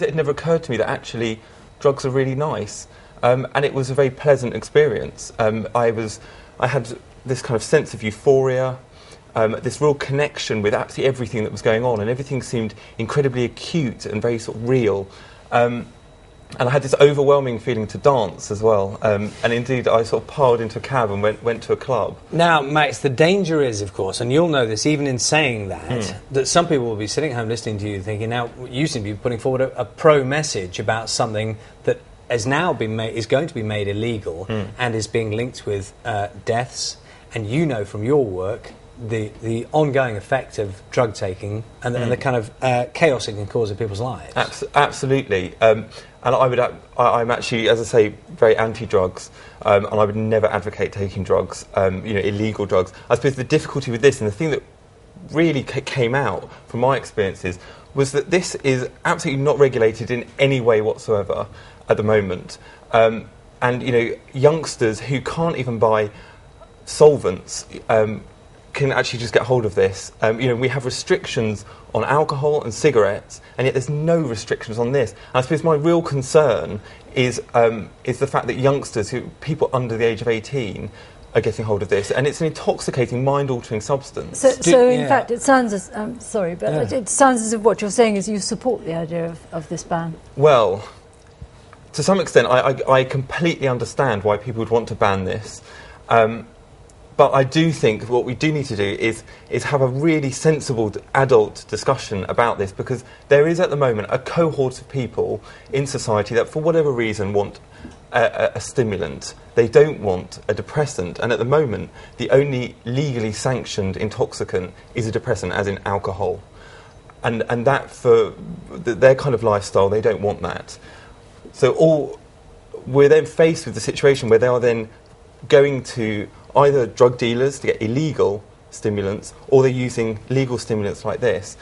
It had never occurred to me that actually drugs are really nice, and it was a very pleasant experience. I had this kind of sense of euphoria, this real connection with absolutely everything that was going on, and everything seemed incredibly acute and very sort of real. And I had this overwhelming feeling to dance as well. And indeed, I sort of piled into a cab and went to a club. Now, Max, the danger is, of course, and you'll know this even in saying that, that some people will be sitting at home listening to you thinking, now, you seem to be putting forward a pro-message about something that has now been made, is going to be made illegal and is being linked with deaths. And you know from your work the ongoing effect of drug taking and the kind of chaos it can cause in people's lives. Absolutely. And I'm actually, as I say, very anti-drugs, and I would never advocate taking drugs, illegal drugs. I suppose the difficulty with this, and the thing that really came out from my experiences, was that this is absolutely not regulated in any way whatsoever at the moment. And, youngsters who can't even buy solvents can actually just get hold of this. We have restrictions on alcohol and cigarettes, and yet there's no restrictions on this. And I suppose my real concern is the fact that youngsters, people under the age of 18, are getting hold of this, and it's an intoxicating, mind-altering substance. So in fact, it sounds as it sounds as if what you're saying is you support the idea of this ban. Well, to some extent, I completely understand why people would want to ban this. But I do think what we do need to do is have a really sensible adult discussion about this, because there is at the moment a cohort of people in society that for whatever reason want a stimulant. They don't want a depressant, and at the moment the only legally sanctioned intoxicant is a depressant, as in alcohol. And that for their kind of lifestyle, they don't want that. So we're then faced with the situation where they are then going to either drug dealers to get illegal stimulants, or they're using legal stimulants like this.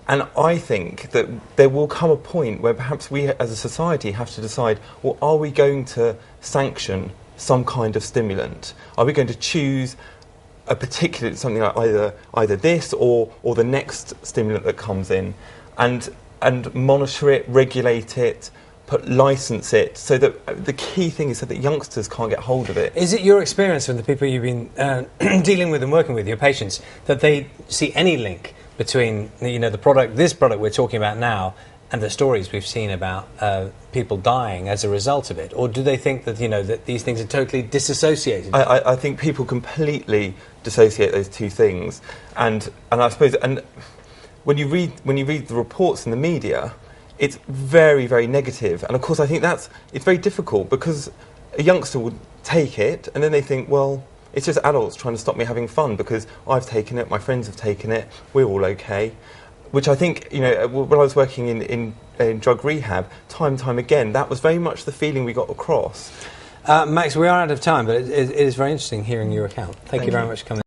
And I think that there will come a point where perhaps we as a society have to decide, well, are we going to sanction some kind of stimulant? Are we going to choose a particular, something like either this or the next stimulant that comes in, and monitor it, regulate it, license it, so that the key thing is that the youngsters can't get hold of it. Is it your experience from the people you've been dealing with and working with, your patients, that they see any link between this product we're talking about now and the stories we've seen about people dying as a result of it, or do they think that that these things are totally disassociated? I think people completely dissociate those two things, and I suppose when you read the reports in the media, it's very, very negative. And of course I think it's very difficult, because a youngster would take it and then they think, well, it's just adults trying to stop me having fun because I've taken it, my friends have taken it, we're all okay. Which I think, when I was working in drug rehab, time and time again, that was very much the feeling we got across. Max, we are out of time, but it is very interesting hearing your account. Thank you very much for coming.